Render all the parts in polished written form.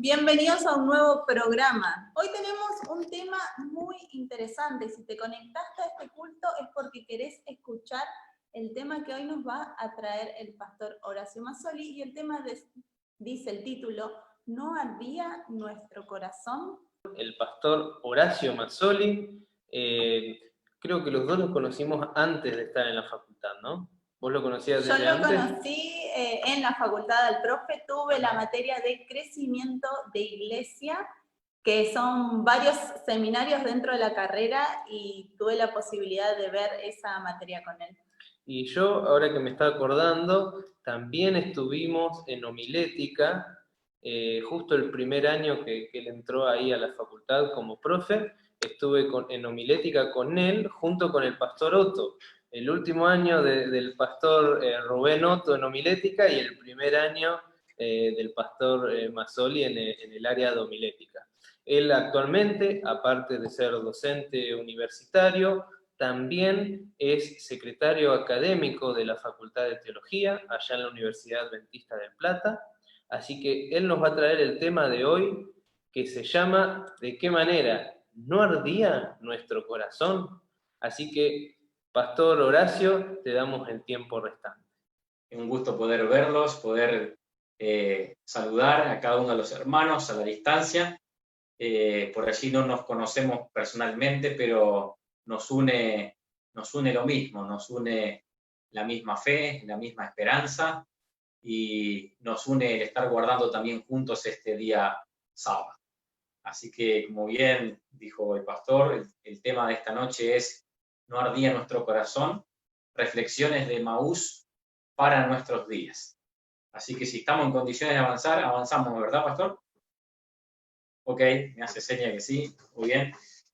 Bienvenidos a un nuevo programa. Hoy tenemos un tema muy interesante. Si te conectaste a este culto es porque querés escuchar el tema que hoy nos va a traer el pastor Horacio Mazzoli, y el tema dice el título: ¿No ardía nuestro corazón? El pastor Horacio Mazzoli, creo que los dos nos conocimos antes de estar en la facultad, ¿no? ¿Vos lo conocías desde antes? Yo lo conocí en la facultad del profe, tuve la materia de crecimiento de iglesia, que son varios seminarios dentro de la carrera, y tuve la posibilidad de ver esa materia con él. Y yo, ahora que me está acordando, también estuvimos en homilética, justo el primer año que él entró ahí a la facultad como profe, estuve en homilética con él, junto con el pastor Otto. El último año del pastor Rubén Otto en homilética, y el primer año del pastor Mazzoli en el área de homilética. Él actualmente, aparte de ser docente universitario, también es secretario académico de la Facultad de Teología, allá en la Universidad Adventista de Plata. Así que él nos va a traer el tema de hoy, que se llama ¿de qué manera no ardía nuestro corazón? Así que, Pastor Horacio, te damos el tiempo restante. Un gusto poder verlos, poder saludar a cada uno de los hermanos a la distancia. Por allí no nos conocemos personalmente, pero nos une lo mismo, nos une la misma fe, la misma esperanza, y nos une el estar guardando también juntos este día sábado. Así que, como bien dijo el pastor, el tema de esta noche es ¿no ardía nuestro corazón? Reflexiones de Emaús para nuestros días. Así que si estamos en condiciones de avanzar, avanzamos, ¿verdad, pastor? Ok, me hace seña que sí, muy bien.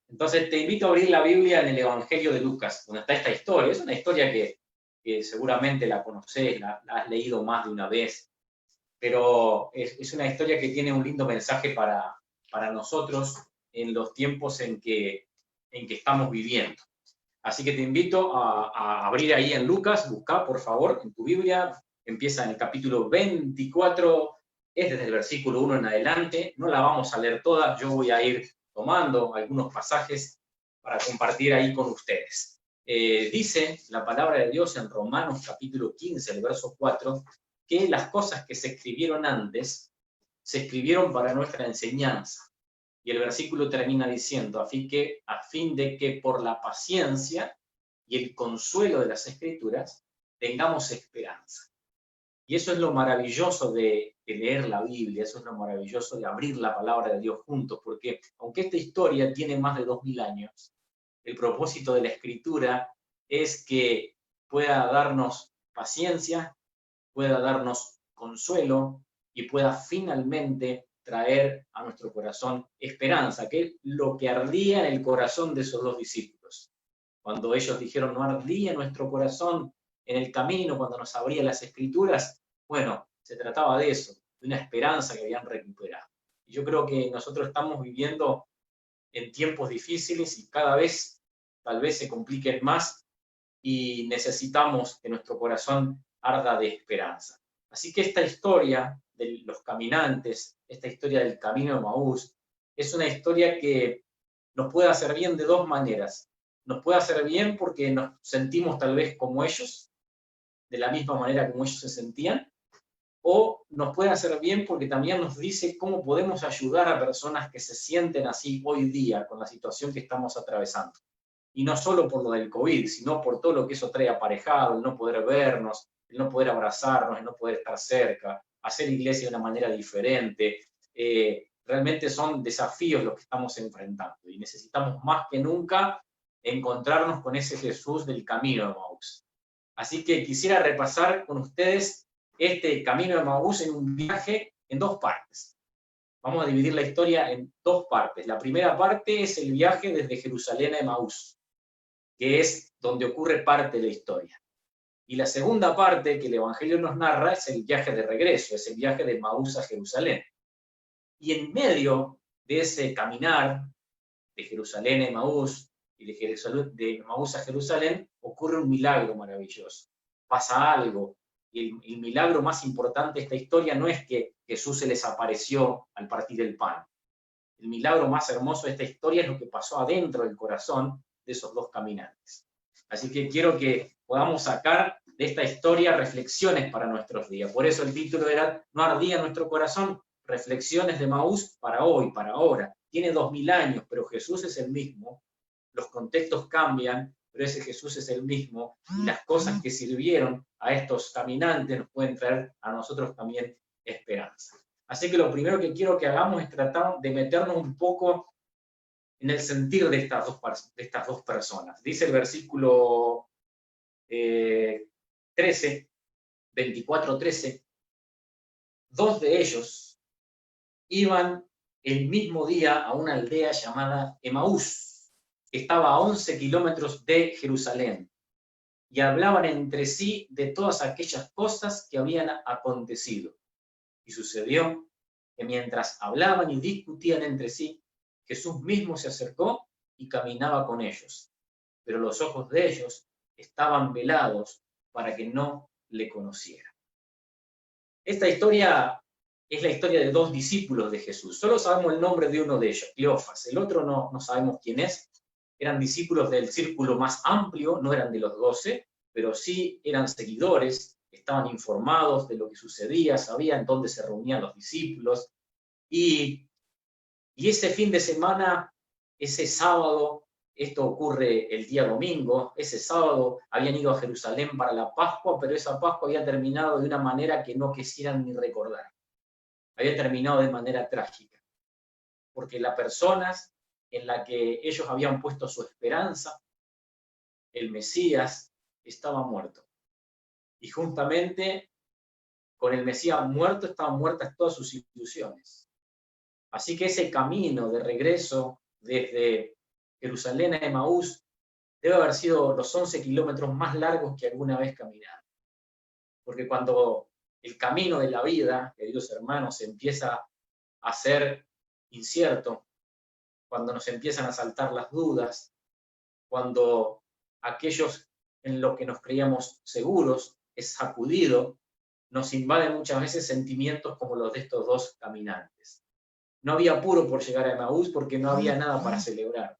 Entonces te invito a abrir la Biblia en el Evangelio de Lucas, donde está esta historia. Es una historia que seguramente la conocés, la has leído más de una vez, pero es una historia que tiene un lindo mensaje para nosotros en los tiempos en que estamos viviendo. Así que te invito a abrir ahí en Lucas, busca por favor en tu Biblia, empieza en el capítulo 24, es desde el versículo 1 en adelante, no la vamos a leer toda, yo voy a ir tomando algunos pasajes para compartir ahí con ustedes. Dice la palabra de Dios en Romanos capítulo 15, el verso 4, que las cosas que se escribieron antes, se escribieron para nuestra enseñanza. Y el versículo termina diciendo, a fin de que por la paciencia y el consuelo de las Escrituras tengamos esperanza. Y eso es lo maravilloso de leer la Biblia, eso es lo maravilloso de abrir la palabra de Dios juntos, porque aunque esta historia tiene más de 2000 años, el propósito de la Escritura es que pueda darnos paciencia, pueda darnos consuelo y pueda finalmente traer a nuestro corazón esperanza, que es lo que ardía en el corazón de esos dos discípulos. Cuando ellos dijeron, no ardía nuestro corazón en el camino, cuando nos abría las Escrituras, bueno, se trataba de eso, de una esperanza que habían recuperado. Y yo creo que nosotros estamos viviendo en tiempos difíciles y cada vez, tal vez se compliquen más, y necesitamos que nuestro corazón arda de esperanza. Así que esta historia de los caminantes, esta historia del camino de Emaús, es una historia que nos puede hacer bien de dos maneras. Nos puede hacer bien porque nos sentimos tal vez como ellos, de la misma manera como ellos se sentían, o nos puede hacer bien porque también nos dice cómo podemos ayudar a personas que se sienten así hoy día con la situación que estamos atravesando. Y no solo por lo del COVID, sino por todo lo que eso trae aparejado, el no poder vernos, el no poder abrazarnos, el no poder estar cerca, hacer iglesia de una manera diferente. Realmente son desafíos los que estamos enfrentando y necesitamos más que nunca encontrarnos con ese Jesús del camino de Emaús. Así que quisiera repasar con ustedes este camino de Emaús en un viaje en dos partes. Vamos a dividir la historia en dos partes. La primera parte es el viaje desde Jerusalén a Emaús, que es donde ocurre parte de la historia. Y la segunda parte que el Evangelio nos narra es el viaje de regreso, es el viaje de Emaús a Jerusalén. Y en medio de ese caminar de Jerusalén a Emaús y de Emaús a Jerusalén, ocurre un milagro maravilloso. Pasa algo Y el milagro más importante de esta historia no es que Jesús se les apareció al partir el pan. El milagro más hermoso de esta historia es lo que pasó adentro del corazón de esos dos caminantes. Así que quiero que podamos sacar de esta historia reflexiones para nuestros días. Por eso el título era ¿No ardía nuestro corazón? Reflexiones de Emaús para hoy, para ahora. Tiene 2000 años, pero Jesús es el mismo. Los contextos cambian, pero ese Jesús es el mismo. Y las cosas que sirvieron a estos caminantes nos pueden traer a nosotros también esperanza. Así que lo primero que quiero que hagamos es tratar de meternos un poco en el sentir de estas dos personas. Dice el versículo 13, 24-13, dos de ellos iban el mismo día a una aldea llamada Emaús, que estaba a 11 kilómetros de Jerusalén, y hablaban entre sí de todas aquellas cosas que habían acontecido. Y sucedió que mientras hablaban y discutían entre sí, Jesús mismo se acercó y caminaba con ellos, pero los ojos de ellos estaban velados para que no le conocieran. Esta historia es la historia de dos discípulos de Jesús. Solo sabemos el nombre de uno de ellos, Cleofas. El otro no sabemos quién es. Eran discípulos del círculo más amplio, no eran de los 12, pero sí eran seguidores, estaban informados de lo que sucedía, sabían dónde se reunían los discípulos. Y ese fin de semana, ese sábado, esto ocurre el día domingo, ese sábado habían ido a Jerusalén para la Pascua, pero esa Pascua había terminado de una manera que no quisieran ni recordar. Había terminado de manera trágica, porque las personas en la que ellos habían puesto su esperanza, el Mesías, estaba muerto. Y juntamente con el Mesías muerto estaban muertas todas sus ilusiones. Así que ese camino de regreso desde Jerusalén a Emaús debe haber sido los 11 kilómetros más largos que alguna vez caminaron. Porque cuando el camino de la vida, queridos hermanos, empieza a ser incierto, cuando nos empiezan a saltar las dudas, cuando aquellos en los que nos creíamos seguros es sacudido, nos invaden muchas veces sentimientos como los de estos dos caminantes. No había apuro por llegar a Emaús porque no había nada para celebrar.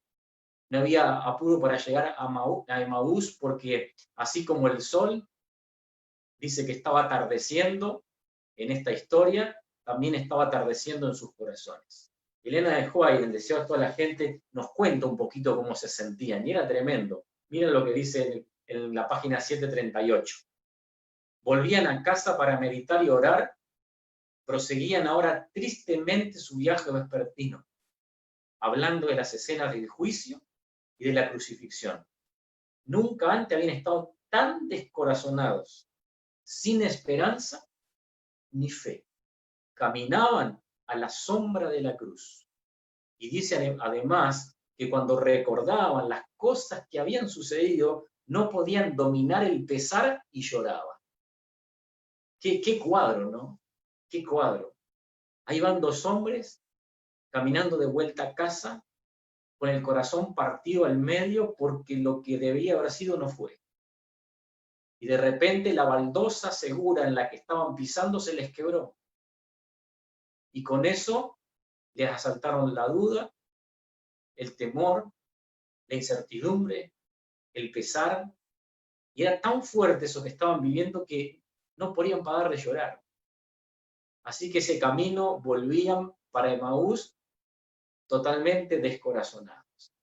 No había apuro para llegar a Emaús porque así como el sol dice que estaba atardeciendo en esta historia, también estaba atardeciendo en sus corazones. Elena de White, en el Deseo de toda la gente, nos cuenta un poquito cómo se sentían, y era tremendo. Miren lo que dice en la página 738. Volvían a casa para meditar y orar, proseguían ahora tristemente su viaje vespertino, hablando de las escenas del juicio y de la crucifixión. Nunca antes habían estado tan descorazonados, sin esperanza ni fe. Caminaban a la sombra de la cruz. Y dice además que cuando recordaban las cosas que habían sucedido, no podían dominar el pesar y lloraban. Qué cuadro, ¿no? Qué cuadro. Ahí van dos hombres caminando de vuelta a casa con el corazón partido al medio porque lo que debía haber sido no fue. Y de repente la baldosa segura en la que estaban pisando se les quebró. Y con eso les asaltaron la duda, el temor, la incertidumbre, el pesar. Y era tan fuerte eso que estaban viviendo que no podían parar de llorar. Así que ese camino volvían para Emaús totalmente descorazonados.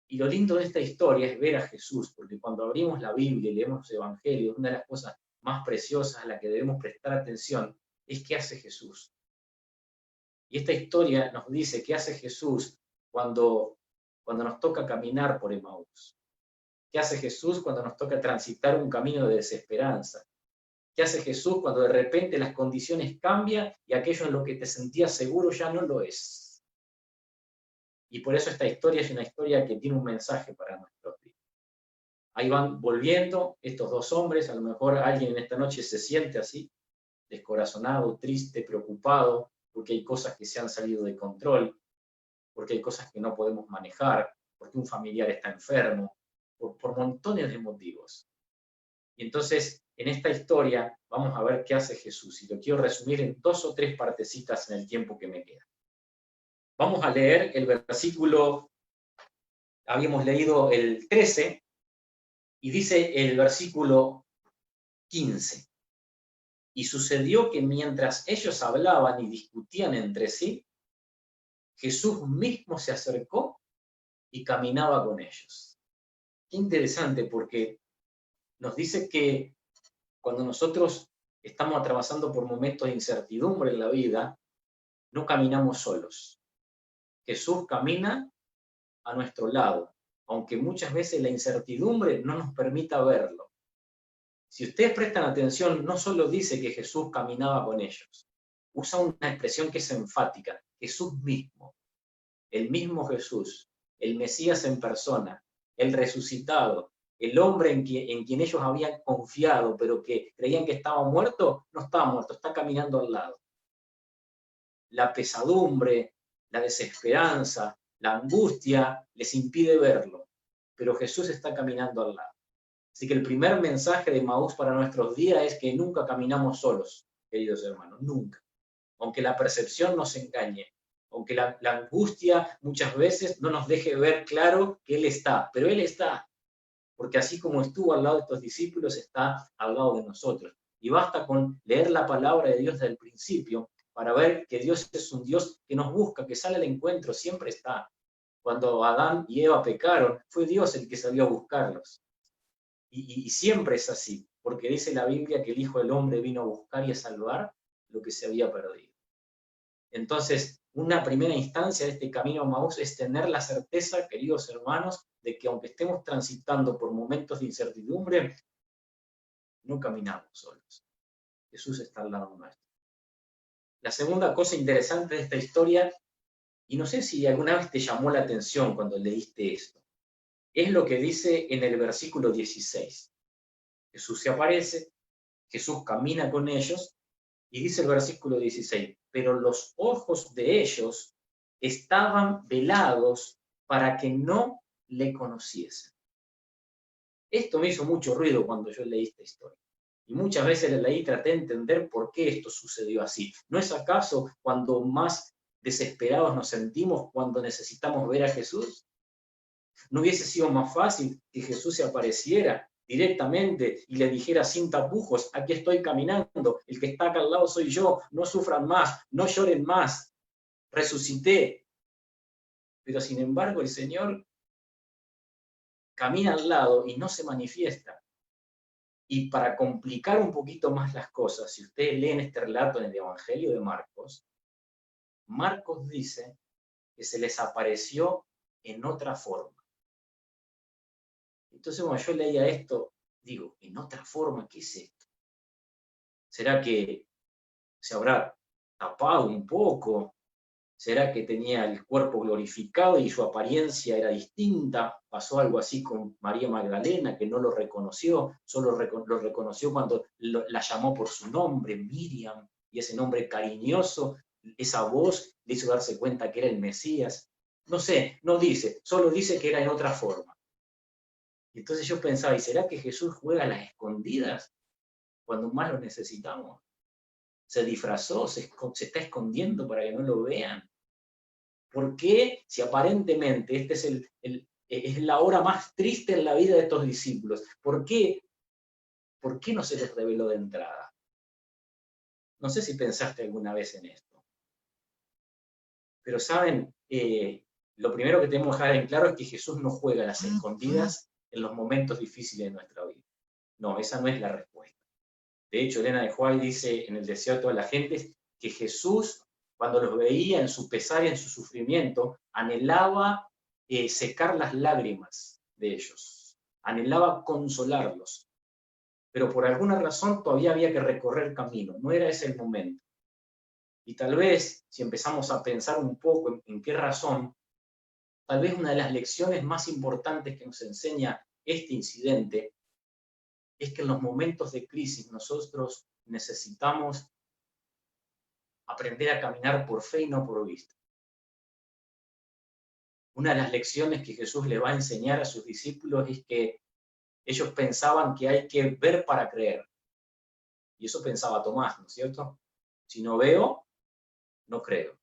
Y lo lindo de esta historia es ver a Jesús, porque cuando abrimos la Biblia y leemos los Evangelios, una de las cosas más preciosas a la que debemos prestar atención es qué hace Jesús. Y esta historia nos dice qué hace Jesús cuando nos toca caminar por Emaús. ¿Qué hace Jesús cuando nos toca transitar un camino de desesperanza? ¿Qué hace Jesús cuando de repente las condiciones cambian y aquello en lo que te sentías seguro ya no lo es? Y por eso esta historia es una historia que tiene un mensaje para nuestros días. Ahí van volviendo estos dos hombres, a lo mejor alguien en esta noche se siente así, descorazonado, triste, preocupado, porque hay cosas que se han salido de control, porque hay cosas que no podemos manejar, porque un familiar está enfermo, por montones de motivos. Y entonces en esta historia vamos a ver qué hace Jesús, y lo quiero resumir en 2 o 3 partecitas en el tiempo que me queda. Vamos a leer el versículo, habíamos leído el 13, y dice el versículo 15. Y sucedió que mientras ellos hablaban y discutían entre sí, Jesús mismo se acercó y caminaba con ellos. Qué interesante, porque nos dice que cuando nosotros estamos atravesando por momentos de incertidumbre en la vida, no caminamos solos. Jesús camina a nuestro lado, aunque muchas veces la incertidumbre no nos permita verlo. Si ustedes prestan atención, no solo dice que Jesús caminaba con ellos, usa una expresión que es enfática, Jesús mismo, el mismo Jesús, el Mesías en persona, el resucitado, el hombre en quien ellos habían confiado, pero que creían que estaba muerto, no está muerto, está caminando al lado. La pesadumbre, la desesperanza, la angustia les impide verlo, pero Jesús está caminando al lado. Así que el primer mensaje de Maús para nuestros días es que nunca caminamos solos, queridos hermanos, nunca. Aunque la percepción nos engañe, aunque la angustia muchas veces no nos deje ver claro que Él está, pero Él está, porque así como estuvo al lado de estos discípulos, está al lado de nosotros. Y basta con leer la palabra de Dios desde el principio para ver que Dios es un Dios que nos busca, que sale al encuentro, siempre está. Cuando Adán y Eva pecaron, fue Dios el que salió a buscarlos. Y siempre es así, porque dice la Biblia que el Hijo del Hombre vino a buscar y a salvar lo que se había perdido. Entonces, una primera instancia de este camino a Maús es tener la certeza, queridos hermanos, de que aunque estemos transitando por momentos de incertidumbre, no caminamos solos. Jesús está al lado nuestro. La segunda cosa interesante de esta historia, y no sé si alguna vez te llamó la atención cuando leíste esto, es lo que dice en el versículo 16. Jesús se aparece, Jesús camina con ellos, y dice el versículo 16, pero los ojos de ellos estaban velados para que no le conociesen. Esto me hizo mucho ruido cuando yo leí esta historia. Y muchas veces la leí y traté de entender por qué esto sucedió así. ¿No es acaso cuando más desesperados nos sentimos cuando necesitamos ver a Jesús? ¿No hubiese sido más fácil que Jesús se apareciera directamente y le dijera sin tapujos, aquí estoy caminando, el que está acá al lado soy yo, no sufran más, no lloren más, resucité? Pero sin embargo el Señor camina al lado y no se manifiesta. Y para complicar un poquito más las cosas, si ustedes leen este relato en el Evangelio de Marcos, Marcos dice que se les apareció en otra forma. Entonces cuando yo leía esto, digo, ¿en otra forma qué es esto? ¿Será que se habrá tapado un poco? ¿Será que tenía el cuerpo glorificado y su apariencia era distinta? ¿Pasó algo así con María Magdalena, que no lo reconoció, solo lo reconoció cuando la llamó por su nombre, Miriam, y ese nombre cariñoso, esa voz le hizo darse cuenta que era el Mesías? No sé, no dice, solo dice que era en otra forma. Y entonces yo pensaba, ¿y será que Jesús juega a las escondidas cuando más lo necesitamos? Se disfrazó, se está escondiendo para que no lo vean. ¿Por qué, si aparentemente esta es la hora más triste en la vida de estos discípulos, ¿por qué no se les reveló de entrada? No sé si pensaste alguna vez en esto. Pero saben, lo primero que tenemos que dejar en claro es que Jesús no juega a las escondidas en los momentos difíciles de nuestra vida. No, esa no es la respuesta. De hecho, Elena de White dice en El deseo de toda la gente que Jesús, cuando los veía en su pesar y en su sufrimiento, anhelaba secar las lágrimas de ellos, anhelaba consolarlos, pero por alguna razón todavía había que recorrer camino, no era ese el momento. Y tal vez, si empezamos a pensar un poco en qué razón, tal vez una de las lecciones más importantes que nos enseña este incidente es que en los momentos de crisis nosotros necesitamos aprender a caminar por fe y no por vista. Una de las lecciones que Jesús le va a enseñar a sus discípulos es que ellos pensaban que hay que ver para creer. Y eso pensaba Tomás, ¿no es cierto? Si no veo, no creo.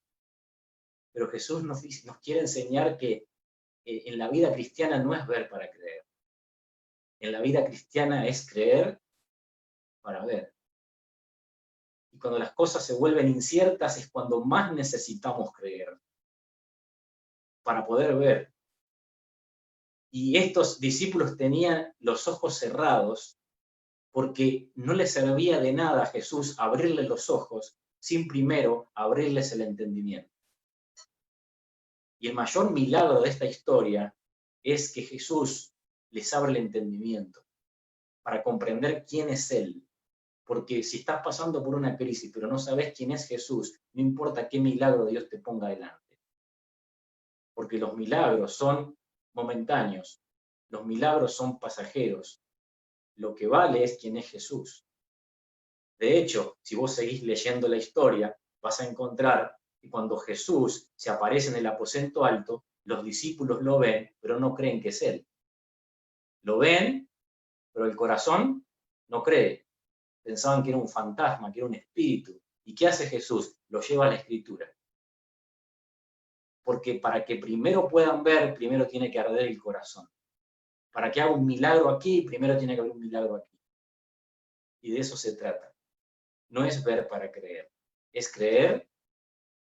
Pero Jesús nos quiere enseñar que en la vida cristiana no es ver para creer. En la vida cristiana es creer para ver. Y cuando las cosas se vuelven inciertas es cuando más necesitamos creer para poder ver. Y estos discípulos tenían los ojos cerrados porque no les servía de nada a Jesús abrirles los ojos sin primero abrirles el entendimiento. Y el mayor milagro de esta historia es que Jesús les abre el entendimiento para comprender quién es Él. Porque si estás pasando por una crisis, pero no sabes quién es Jesús, no importa qué milagro Dios te ponga delante. Porque los milagros son momentáneos, los milagros son pasajeros. Lo que vale es quién es Jesús. De hecho, si vos seguís leyendo la historia, vas a encontrar que cuando Jesús se aparece en el aposento alto, los discípulos lo ven, pero no creen que es Él. Lo ven, pero el corazón no cree. Pensaban que era un fantasma, que era un espíritu. ¿Y qué hace Jesús? Lo lleva a la Escritura. Porque para que primero puedan ver, primero tiene que arder el corazón. Para que haga un milagro aquí, primero tiene que haber un milagro aquí. Y de eso se trata. No es ver para creer, es creer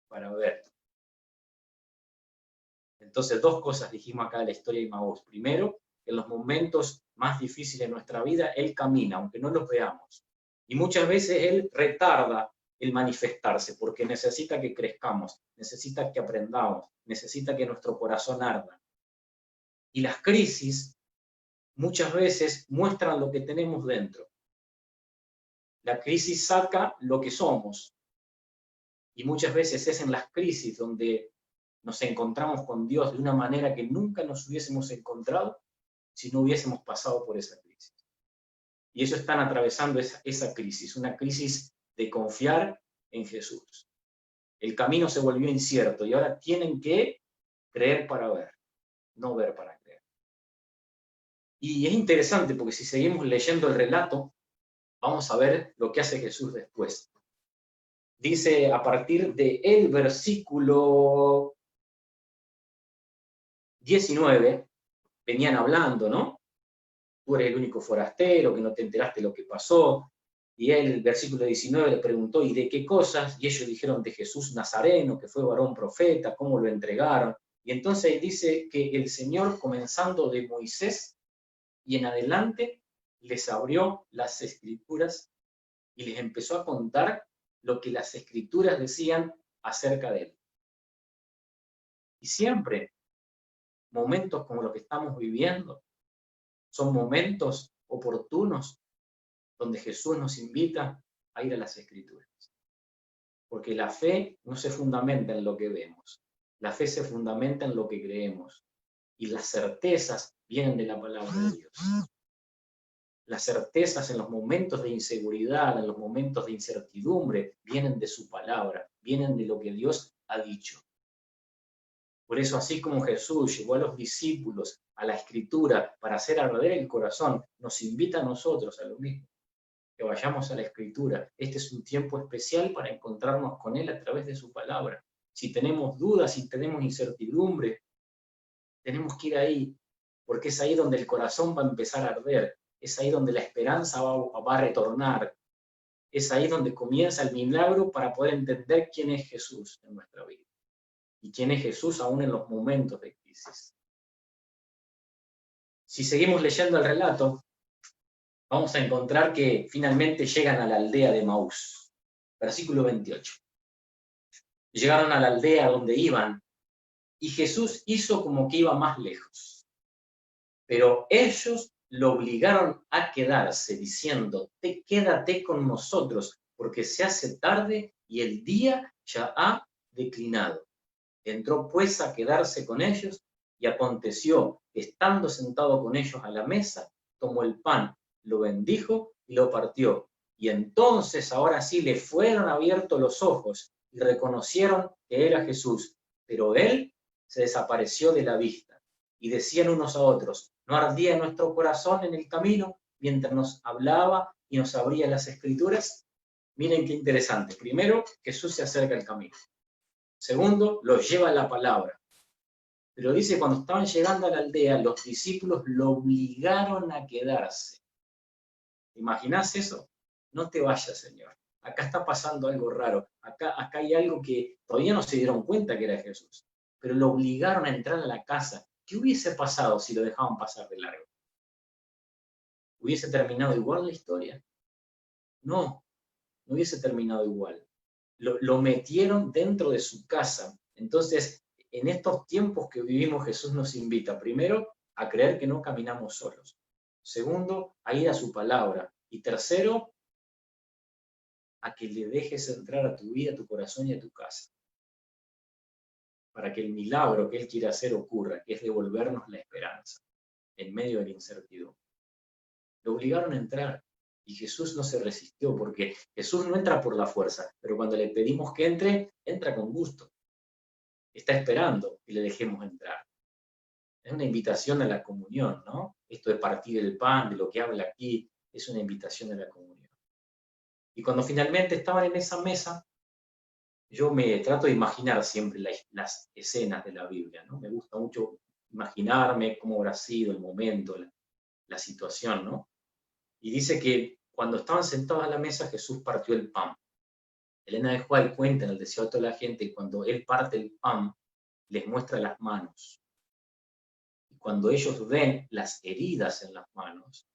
para ver. Entonces, dos cosas dijimos acá de la historia de Maús. Primero, en los momentos más difíciles de nuestra vida, Él camina, aunque no los veamos. Y muchas veces Él retarda el manifestarse, porque necesita que crezcamos, necesita que aprendamos, necesita que nuestro corazón arda. Y las crisis muchas veces muestran lo que tenemos dentro. La crisis saca lo que somos. Y muchas veces es en las crisis donde nos encontramos con Dios de una manera que nunca nos hubiésemos encontrado si no hubiésemos pasado por esa crisis. Y ellos están atravesando esa crisis, una crisis de confiar en Jesús. El camino se volvió incierto y ahora tienen que creer para ver, no ver para creer. Y es interesante porque si seguimos leyendo el relato, vamos a ver lo que hace Jesús después. Dice a partir del versículo 19, venían hablando, ¿no? Tú eres el único forastero, que no te enteraste de lo que pasó. Y él, el versículo 19, le preguntó, ¿y de qué cosas? Y ellos dijeron de Jesús Nazareno, que fue varón profeta, cómo lo entregaron. Y entonces dice que el Señor, comenzando de Moisés y en adelante, les abrió las Escrituras y les empezó a contar lo que las Escrituras decían acerca de él. Y siempre, momentos como los que estamos viviendo, son momentos oportunos donde Jesús nos invita a ir a las Escrituras. Porque la fe no se fundamenta en lo que vemos, la fe se fundamenta en lo que creemos. Y las certezas vienen de la palabra de Dios. Las certezas en los momentos de inseguridad, en los momentos de incertidumbre, vienen de su palabra, vienen de lo que Dios ha dicho. Por eso, así como Jesús llevó a los discípulos a la Escritura para hacer arder el corazón, nos invita a nosotros a lo mismo, que vayamos a la Escritura. Este es un tiempo especial para encontrarnos con Él a través de su palabra. Si tenemos dudas, si tenemos incertidumbre, tenemos que ir ahí, porque es ahí donde el corazón va a empezar a arder, es ahí donde la esperanza va a retornar, es ahí donde comienza el milagro para poder entender quién es Jesús en nuestra vida. Y quién es Jesús aún en los momentos de crisis. Si seguimos leyendo el relato, vamos a encontrar que finalmente llegan a la aldea de Maús. Versículo 28. Llegaron a la aldea donde iban, y Jesús hizo como que iba más lejos. Pero ellos lo obligaron a quedarse, diciendo, quédate con nosotros, porque se hace tarde y el día ya ha declinado. Entró pues a quedarse con ellos, y aconteció que estando sentado con ellos a la mesa, tomó el pan, lo bendijo y lo partió. Y entonces ahora sí le fueron abiertos los ojos y reconocieron que era Jesús. Pero él se desapareció de la vista. Y decían unos a otros, ¿no ardía nuestro corazón en el camino mientras nos hablaba y nos abría las Escrituras. Miren qué interesante. Primero, Jesús se acerca al camino. Segundo, los lleva a la palabra. Pero dice, cuando estaban llegando a la aldea, los discípulos lo obligaron a quedarse. ¿Te imaginás eso? No te vayas, Señor. Acá está pasando algo raro. Acá hay algo que todavía no se dieron cuenta que era Jesús. Pero lo obligaron a entrar a la casa. ¿Qué hubiese pasado si lo dejaban pasar de largo? ¿Hubiese terminado igual la historia? No, no hubiese terminado igual. Lo metieron dentro de su casa. Entonces, en estos tiempos que vivimos, Jesús nos invita, primero, a creer que no caminamos solos. Segundo, a ir a su palabra. Y tercero, a que le dejes entrar a tu vida, a tu corazón y a tu casa. Para que el milagro que Él quiere hacer ocurra, que es devolvernos la esperanza en medio de la incertidumbre. Lo obligaron a entrar y Jesús no se resistió, porque Jesús no entra por la fuerza, pero cuando le pedimos que entre, entra con gusto. Está esperando que le dejemos entrar. Es una invitación a la comunión, ¿no? Esto de partir el pan, de lo que habla aquí, es una invitación a la comunión. Y cuando finalmente estaban en esa mesa, yo me trato de imaginar siempre las escenas de la Biblia, ¿no? Me gusta mucho imaginarme cómo habrá sido el momento, la situación, ¿no? Y dice que cuando estaban sentados a la mesa, Jesús partió el pan. Elena de White cuenta en el Desierto de la Gente que cuando Él parte el pan, les muestra las manos. Y cuando ellos ven las heridas en las manos,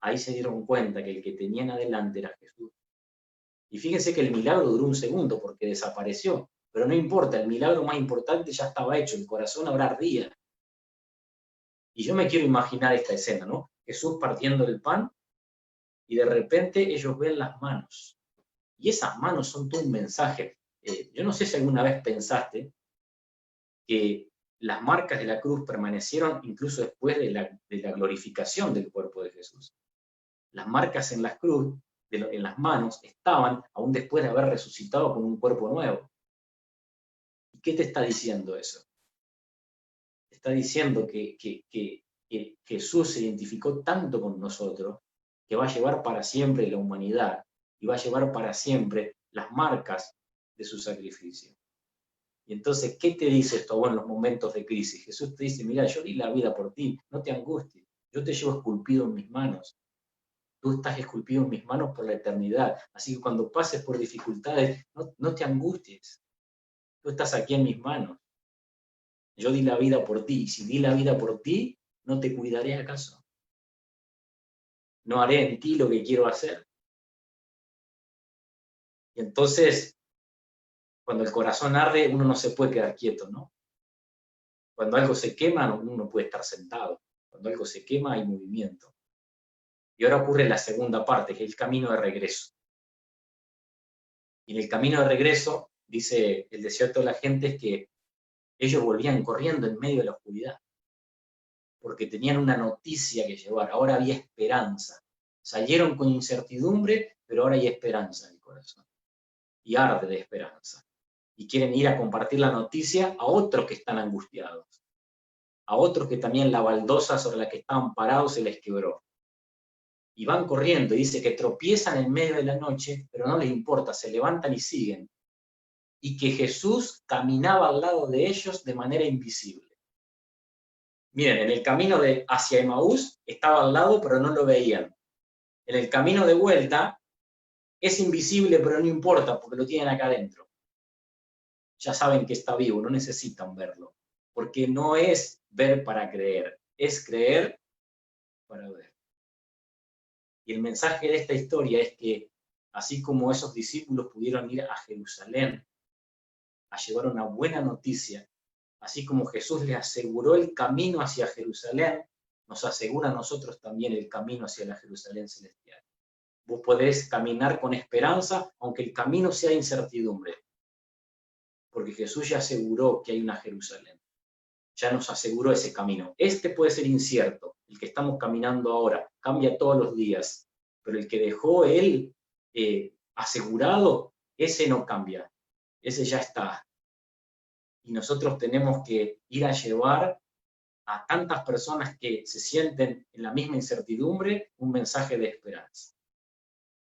ahí se dieron cuenta que el que tenían adelante era Jesús. Y fíjense que el milagro duró un segundo porque desapareció. Pero no importa, el milagro más importante ya estaba hecho, el corazón ahora ardía. Y yo me quiero imaginar esta escena, ¿no? Jesús partiendo el pan y de repente ellos ven las manos. Y esas manos son todo un mensaje. Yo no sé si alguna vez pensaste que las marcas de la cruz permanecieron incluso después de la glorificación del cuerpo de Jesús. Las marcas en la cruz, en las manos, estaban aún después de haber resucitado con un cuerpo nuevo. ¿Y qué te está diciendo eso? Te está diciendo que Jesús se identificó tanto con nosotros que va a llevar para siempre la humanidad y va a llevar para siempre las marcas de su sacrificio. Y entonces, ¿qué te dice esto vos en los momentos de crisis? Jesús te dice, mira, yo di la vida por ti, no te angusties, yo te llevo esculpido en mis manos. Tú estás esculpido en mis manos por la eternidad. Así que cuando pases por dificultades, no te angusties. Tú estás aquí en mis manos. Yo di la vida por ti, y si di la vida por ti, ¿no te cuidaré acaso? ¿No haré en ti lo que quiero hacer? Y entonces, cuando el corazón arde, uno no se puede quedar quieto, ¿no? Cuando algo se quema, uno no puede estar sentado. Cuando algo se quema, hay movimiento. Y ahora ocurre la segunda parte, que es el camino de regreso. Y en el camino de regreso, dice el Desierto de la Gente, es que ellos volvían corriendo en medio de la oscuridad, porque tenían una noticia que llevar. Ahora había esperanza. Salieron con incertidumbre, pero ahora hay esperanza en el corazón. Y arde de esperanza. Y quieren ir a compartir la noticia a otros que están angustiados. A otros que también la baldosa sobre la que estaban parados se les quebró. Y van corriendo, y dice que tropiezan en medio de la noche, pero no les importa, se levantan y siguen. Y que Jesús caminaba al lado de ellos de manera invisible. Miren, en el camino hacia Emaús estaba al lado, pero no lo veían. En el camino de vuelta es invisible, pero no importa, porque lo tienen acá adentro. Ya saben que está vivo, no necesitan verlo. Porque no es ver para creer, es creer para ver. Y el mensaje de esta historia es que, así como esos discípulos pudieron ir a Jerusalén a llevar una buena noticia, así como Jesús les aseguró el camino hacia Jerusalén, nos asegura a nosotros también el camino hacia la Jerusalén celestial. Vos podés caminar con esperanza, aunque el camino sea incertidumbre, porque Jesús ya aseguró que hay una Jerusalén. Ya nos aseguró ese camino. Este puede ser incierto, el que estamos caminando ahora, cambia todos los días, pero el que dejó Él asegurado, ese no cambia, ese ya está. Y nosotros tenemos que ir a llevar a tantas personas que se sienten en la misma incertidumbre un mensaje de esperanza.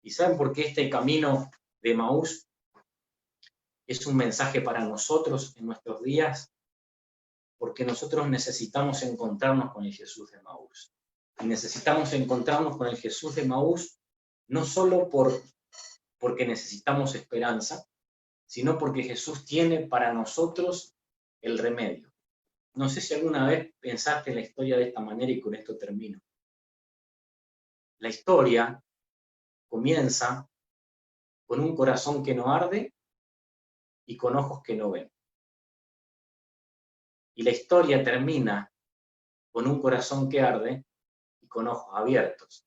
¿Y saben por qué este camino de Emaús es un mensaje para nosotros en nuestros días? Porque nosotros necesitamos encontrarnos con el Jesús de Emaús. Y necesitamos encontrarnos con el Jesús de Emaús no solo porque necesitamos esperanza, sino porque Jesús tiene para nosotros el remedio. No sé si alguna vez pensaste en la historia de esta manera, y con esto termino. La historia comienza con un corazón que no arde y con ojos que no ven. Y la historia termina con un corazón que arde y con ojos abiertos.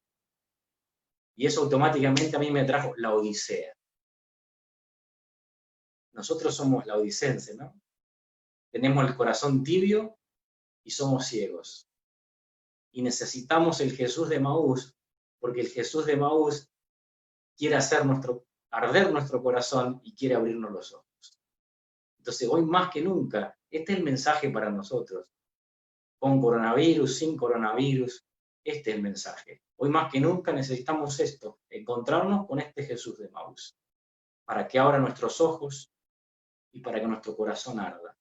Y eso automáticamente a mí me trajo la Odisea. Nosotros somos laodicenses, ¿no? Tenemos el corazón tibio y somos ciegos. Y necesitamos el Jesús de Emaús, porque el Jesús de Emaús quiere hacer arder nuestro corazón y quiere abrirnos los ojos. Entonces, hoy más que nunca, este es el mensaje para nosotros. Con coronavirus, sin coronavirus, este es el mensaje. Hoy más que nunca necesitamos esto, encontrarnos con este Jesús de Emaús, para que abra nuestros ojos y para que nuestro corazón arda.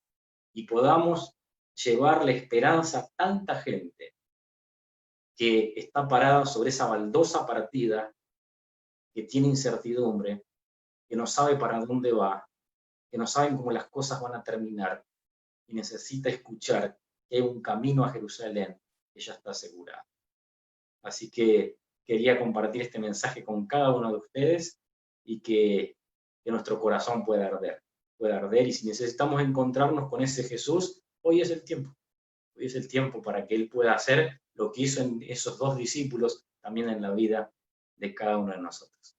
Y podamos llevarle esperanza a tanta gente que está parada sobre esa baldosa partida, que tiene incertidumbre, que no sabe para dónde va, que no saben cómo las cosas van a terminar, y necesita escuchar que hay un camino a Jerusalén que ya está asegurado. Así que quería compartir este mensaje con cada uno de ustedes, y que nuestro corazón pueda arder, y si necesitamos encontrarnos con ese Jesús, hoy es el tiempo. Hoy es el tiempo para que Él pueda hacer lo que hizo en esos 2 discípulos, también en la vida de cada uno de nosotros.